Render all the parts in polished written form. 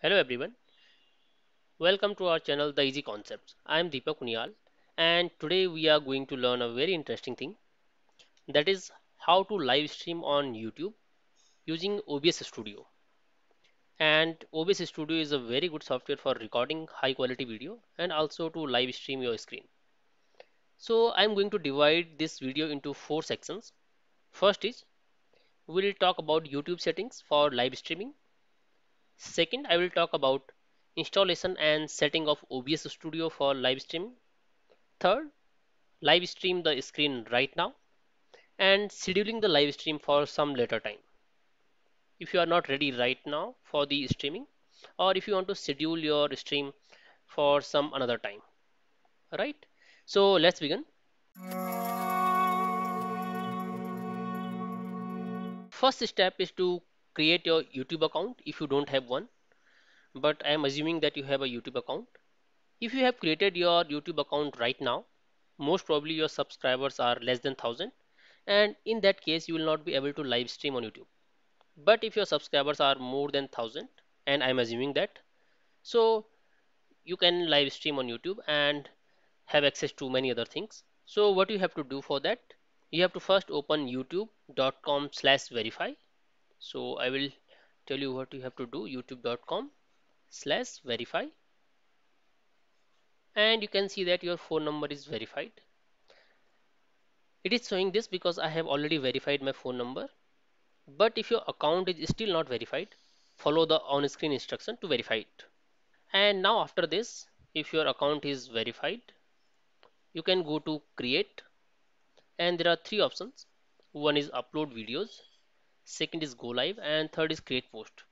Hello everyone, welcome to our channel The Easy Concepts. I am Deepak Unial and today we are going to learn a very interesting thing, that is how to live stream on YouTube using OBS Studio. And OBS Studio is a very good software for recording high quality video and also to live stream your screen. So I am going to divide this video into four sections. First is we will talk about YouTube settings for live streaming. Second, I will talk about installation and setting of OBS Studio for live streaming. Third, live stream the screen right now and scheduling the live stream for some later time if you are not ready right now for the streaming, or if you want to schedule your stream for some another time, right? So let's begin. First step is to create your YouTube account if you don't have one, but I am assuming that you have a YouTube account. If you have created your YouTube account right now, most probably your subscribers are less than 1000, and in that case you will not be able to live stream on YouTube. But if your subscribers are more than 1000, and I'm assuming that, so you can live stream on YouTube and have access to many other things. So what you have to do for that, you have to first open youtube.com/verify. So I will tell you what you have to do, youtube.com/verify, and you can see that your phone number is verified. It is showing this because I have already verified my phone number. But if your account is still not verified, follow the on-screen instruction to verify it. And now after this, if your account is verified, you can go to create, and there are three options. One is upload videos, second is go live, and third is create post.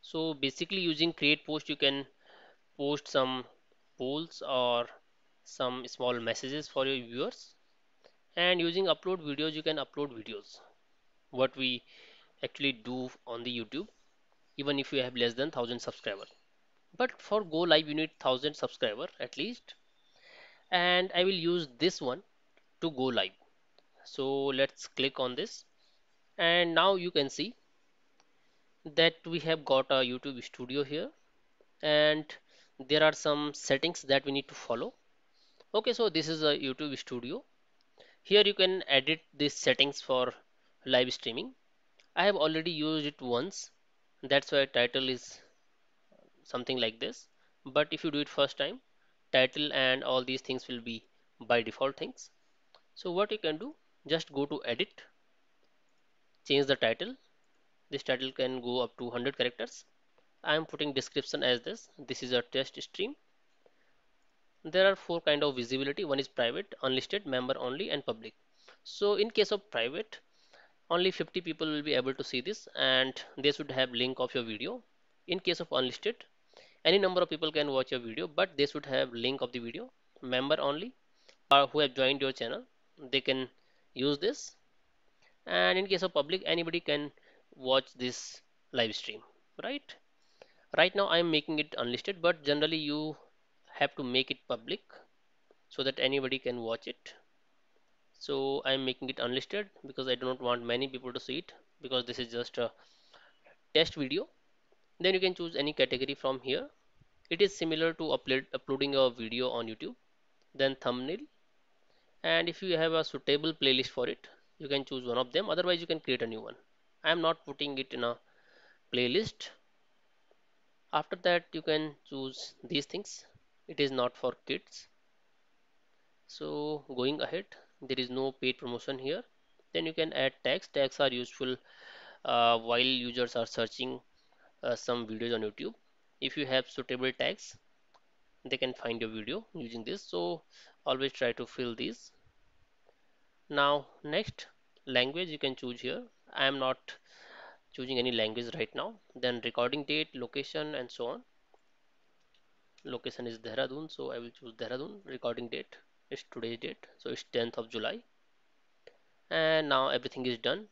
So basically using create post, you can post some polls or some small messages for your viewers. And using upload videos, you can upload videos. What we actually do on the YouTube, even if you have less than 1000 subscribers. But for go live, you need 1000 subscriber at least, and I will use this one to go live. So let's click on this, and now you can see that we have got a YouTube studio here, and there are some settings that we need to follow. Okay, so this is a YouTube studio. Here you can edit these settings for live streaming. I have already used it once, that's why title is something like this. But if you do it first time, title and all these things will be by default things. So what you can do, just go to edit, change the title. This title can go up to 100 characters. I am putting description as this. This is a test stream. There are four kind of visibility. One is private, unlisted, member only, and public. So in case of private, only 50 people will be able to see this, and they should have link of your video. In case of unlisted, any number of people can watch your video, but they should have link of the video. Member only, who have joined your channel, they can use this. And in case of public, anybody can watch this live stream, right? Right now I'm making it unlisted, but generally you have to make it public so that anybody can watch it. So I'm making it unlisted because I do not want many people to see it, because this is just a test video. Then you can choose any category from here. It is similar to uploading a video on YouTube. Then thumbnail, and if you have a suitable playlist for it, you can choose one of them, otherwise you can create a new one. I am not putting it in a playlist. After that you can choose these things. It is not for kids. So going ahead, there is no paid promotion here. Then you can add tags. Tags are useful while users are searching some videos on YouTube. If you have suitable tags, they can find your video using this. So always try to fill these. Now next, language you can choose here. I am not choosing any language right now. Then recording date, location, and so on. Location is Dehradun, so I will choose Dehradun. Recording date is today's date, so it's 10th of July. And now everything is done.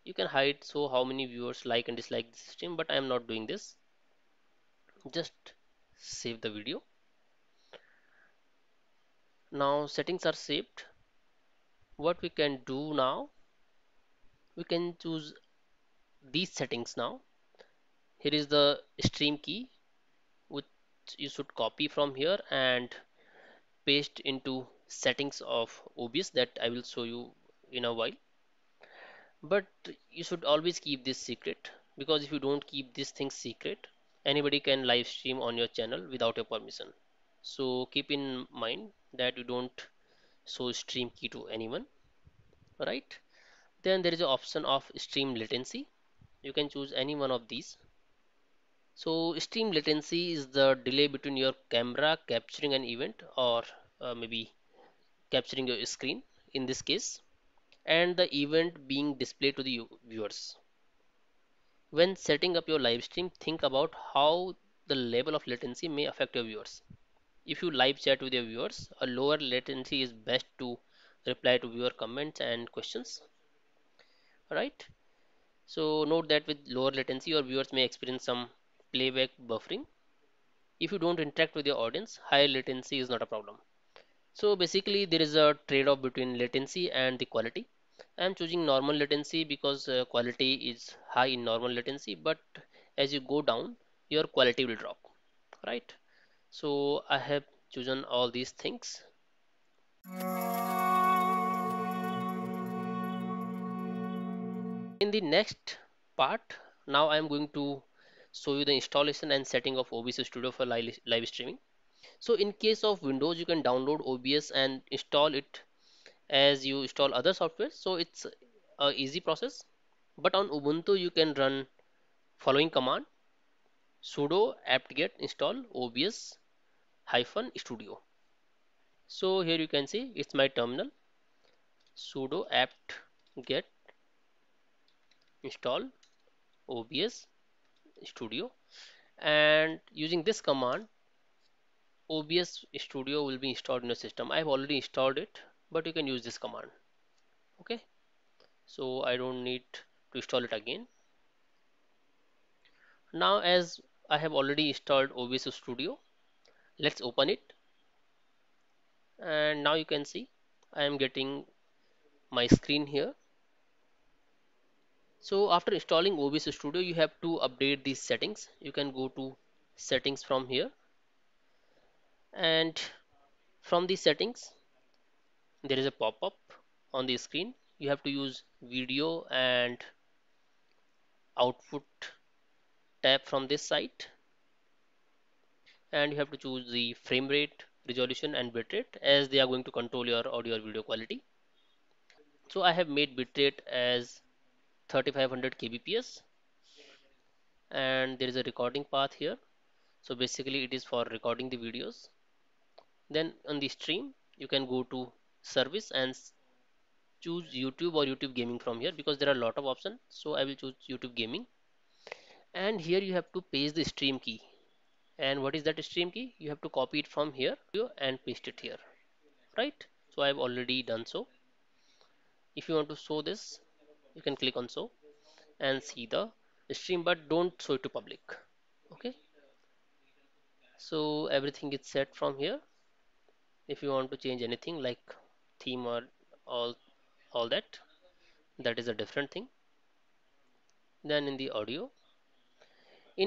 You can hide so how many viewers like and dislike this stream, but I am not doing this. Just save the video. Now settings are saved. What we can do now, we can choose these settings now. Here is the stream key which you should copy from here and paste into settings of OBS that I will show you in a while. But you should always keep this secret, because if you don't keep these things secret, anybody can live stream on your channel without your permission. So keep in mind that you don't show stream key to anyone, right? Then there is an option of stream latency. You can choose any one of these. So stream latency is the delay between your camera capturing an event, or maybe capturing your screen in this case, and the event being displayed to the viewers. When setting up your live stream, think about how the level of latency may affect your viewers. If you live chat with your viewers, a lower latency is best to reply to viewer comments and questions, right? So note that with lower latency, your viewers may experience some playback buffering. If you don't interact with your audience, higher latency is not a problem. So basically, there is a trade-off between latency and the quality. I'm choosing normal latency because quality is high in normal latency, but as you go down, your quality will drop, right? So I have chosen all these things. In the next part, now I'm going to show you the installation and setting of OBS Studio for live streaming. So in case of Windows, you can download OBS and install it as you install other software. So it's a easy process. But on Ubuntu, you can run following command: sudo apt-get install OBS hyphen studio. So here you can see it's my terminal: sudo apt-get install OBS studio, and using this command, OBS studio will be installed in your system. I have already installed it, but you can use this command. Okay, so I don't need to install it again. Now, as I have already installed OBS studio, let's open it. And now you can see I am getting my screen here. So after installing OBS Studio, you have to update these settings. You can go to settings from here, and from the settings there is a pop-up on the screen. You have to use video and output tab from this site, and you have to choose the frame rate, resolution and bitrate, as they are going to control your audio or video quality. So I have made bitrate as 3500 kbps, and there is a recording path here. So basically it is for recording the videos. Then on the stream, you can go to service and choose YouTube or YouTube gaming from here, because there are a lot of options. So I will choose YouTube gaming, and here you have to paste the stream key. And what is that stream key? You have to copy it from here and paste it here, right? So I have already done so. If you want to show this, you can click on show and see the stream, but don't show it to public. Okay, so everything is set from here. If you want to change anything like theme or all all that, that is a different thing. Then in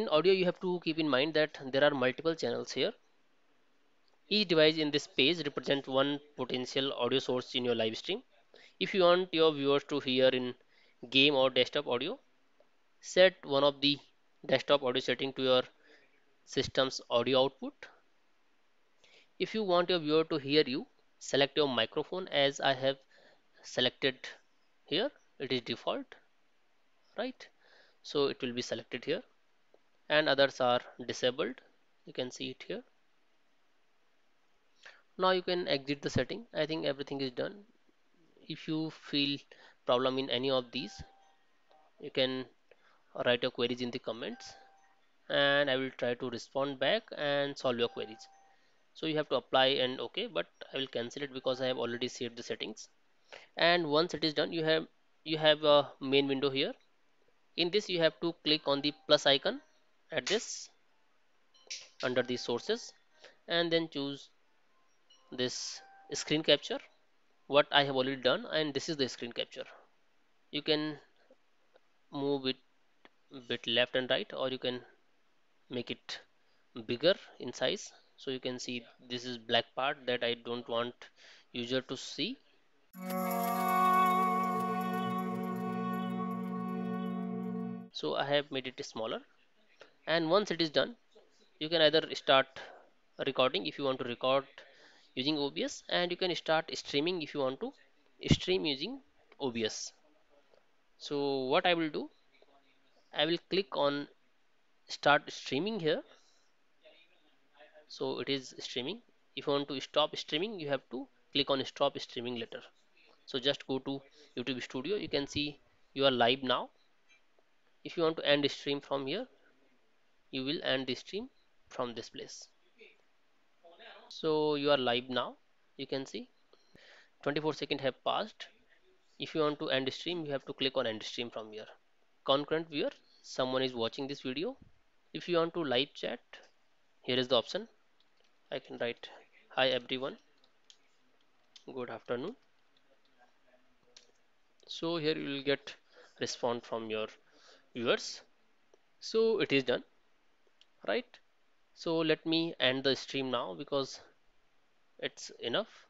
audio you have to keep in mind that there are multiple channels here. Each device in this page represents one potential audio source in your live stream. If you want your viewers to hear in game or desktop audio, set one of the desktop audio setting to your system's audio output. If you want your viewer to hear you, select your microphone as I have selected here. It is default, right? So it will be selected here, and others are disabled. You can see it here. Now you can exit the setting. I think everything is done. If you feel problem in any of these, you can write your queries in the comments, and I will try to respond back and solve your queries. So you have to apply and OK, but I will cancel it because I have already saved the settings. And once it is done, you have a main window here. In this you have to click on the plus icon at this under the sources, and then choose this screen capture, what I have already done, and this is the screen capture. You can move it bit left and right, or you can make it bigger in size. So you can see this is black part that I don't want user to see. So I have made it smaller, and once it is done, you can either start recording if you want to record using OBS, and you can start streaming if you want to stream using OBS. So what I will do, I will click on start streaming here. So it is streaming. If you want to stop streaming, you have to click on stop streaming later. So just go to YouTube Studio. You can see you are live now. If you want to end stream from here, you will end the stream from this place. So you are live now. You can see 24 seconds have passed. If you want to end stream, you have to click on end stream from here. Concurrent viewer, someone is watching this video. If you want to live chat, here is the option. I can write, hi everyone, good afternoon. So here you will get response from your viewers. So it is done, right? So let me end the stream now because it's enough.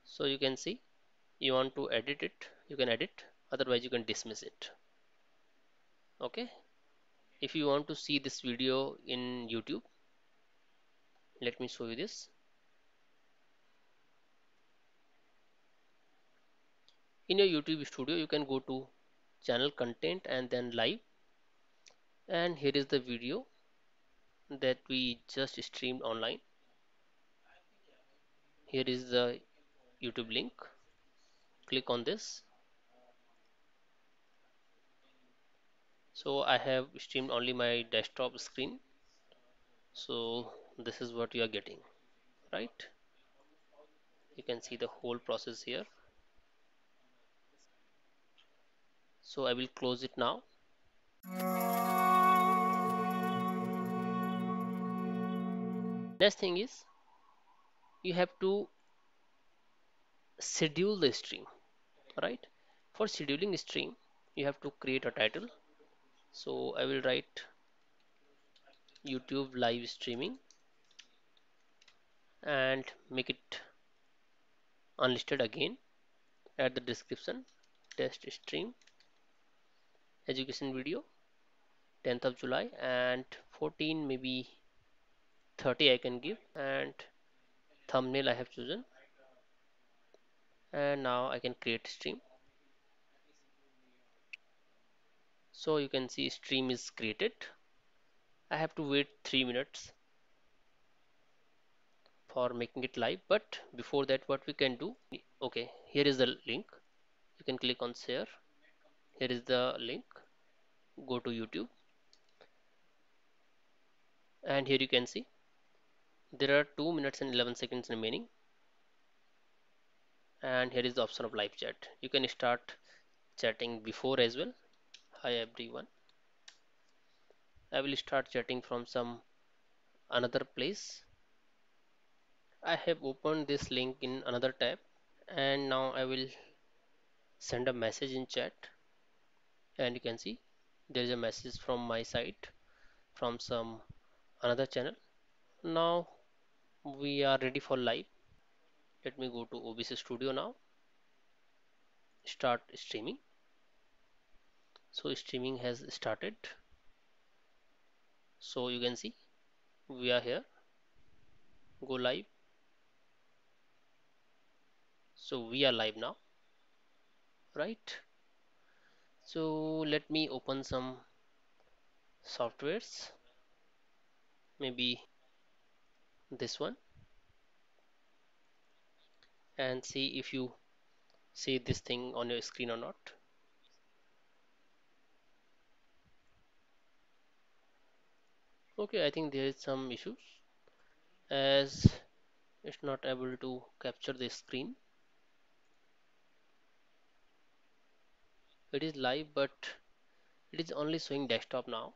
So you can see you want to edit it, you can edit, otherwise you can dismiss it. Okay. If you want to see this video in YouTube, let me show you this. In your YouTube studio, you can go to channel content and then live, and here is the video that we just streamed online. Here is the YouTube link. Click on this. So I have streamed only my desktop screen. So this is what you are getting, right? You can see the whole process here. So I will close it now. Next thing is you have to schedule the stream, right? For scheduling stream, you have to create a title. So I will write YouTube live streaming and make it unlisted again. Add the description, test stream, education video, 10th of July, and 14, maybe 30 I can give, and thumbnail I have chosen. And now I can create stream. So you can see stream is created. I have to wait 3 minutes for making it live, but before that what we can do, okay, here is the link. You can click on share. Here is the link. Go to YouTube, and here you can see there are 2 minutes and 11 seconds remaining, and here is the option of live chat. You can start chatting before as well. Hi everyone, I will start chatting from some another place. I have opened this link in another tab, and now I will send a message in chat, and you can see there is a message from my side from some another channel. Now we are ready for live. Let me go to OBS Studio now, start streaming. So streaming has started. So you can see we are here. Go live. So we are live now, right? So let me open some softwares, maybe this one, and see if you see this thing on your screen or not. Okay, I think there is some issues as it's not able to capture the screen. It is live, but it is only showing desktop now.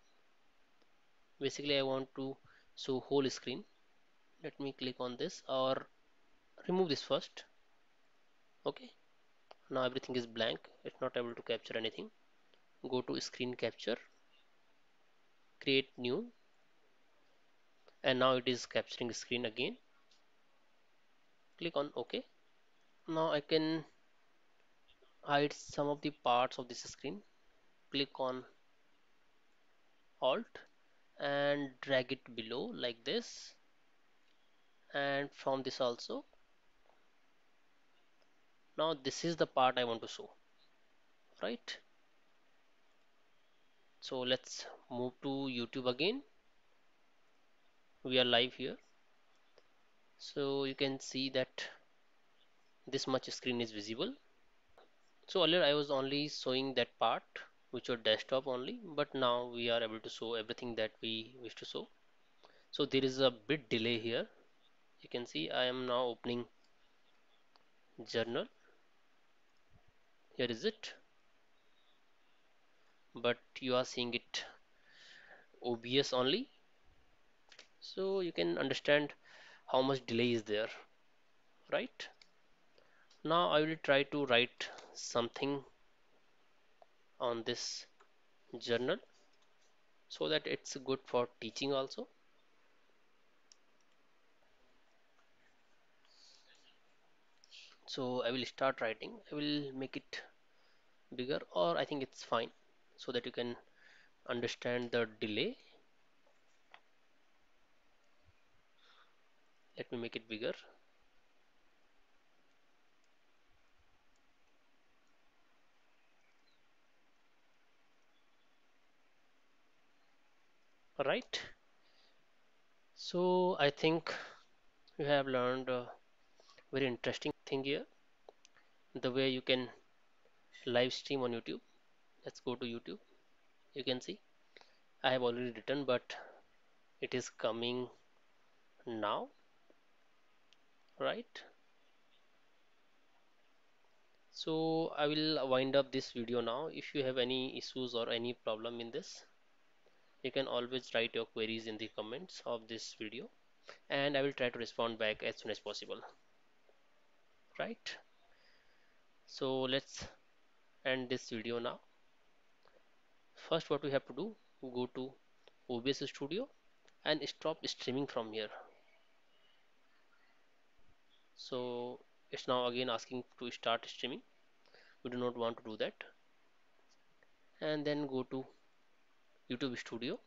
Basically, I want to show whole screen. Let me click on this or remove this first. Okay, Now everything is blank, it's not able to capture anything. Go to screen capture, create new, and now it is capturing screen again. Click on OK. Now I can hide some of the parts of this screen. Click on Alt and drag it below like this, and from this also. Now this is the part I want to show, right? So let's move to YouTube again. We are live here, so you can see that this much screen is visible. So earlier I was only showing that part which was desktop only, but now we are able to show everything that we wish to show. So there is a bit delay here. You can see I am now opening journal. Here is it, but you are seeing it OBS only. So you can understand how much delay is there, right? Now I will try to write something on this journal so that it's good for teaching also. So I will start writing. I will make it bigger, or I think it's fine, so that you can understand the delay. Let me make it bigger. Right. So I think you have learned a very interesting thing here, the way you can live stream on YouTube. Let's go to YouTube. You can see I have already written, but it is coming now, right? So I will wind up this video now. If you have any issues or any problem in this, you can always write your queries in the comments of this video, and I will try to respond back as soon as possible, right? So let's end this video now. First, what we have to do, go to OBS Studio and stop streaming from here. So it's now again asking to start streaming. We do not want to do that. And then go to YouTube Studio.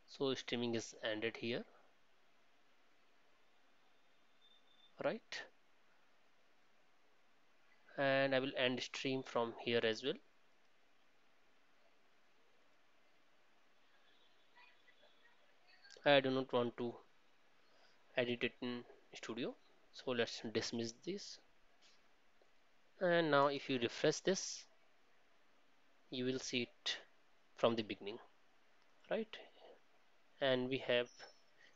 So streaming is ended here, right? And I will end stream from here as well. I do not want to edit it in Studio. So let's dismiss this. And now if you refresh this, you will see it from the beginning, right? And we have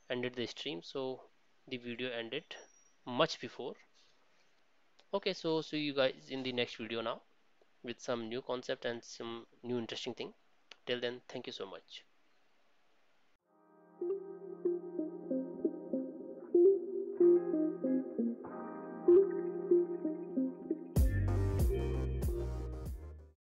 ended the stream, so the video ended much before. Okay, so see you guys in the next video now with some new concept and some new interesting thing. Till then, thank you so much.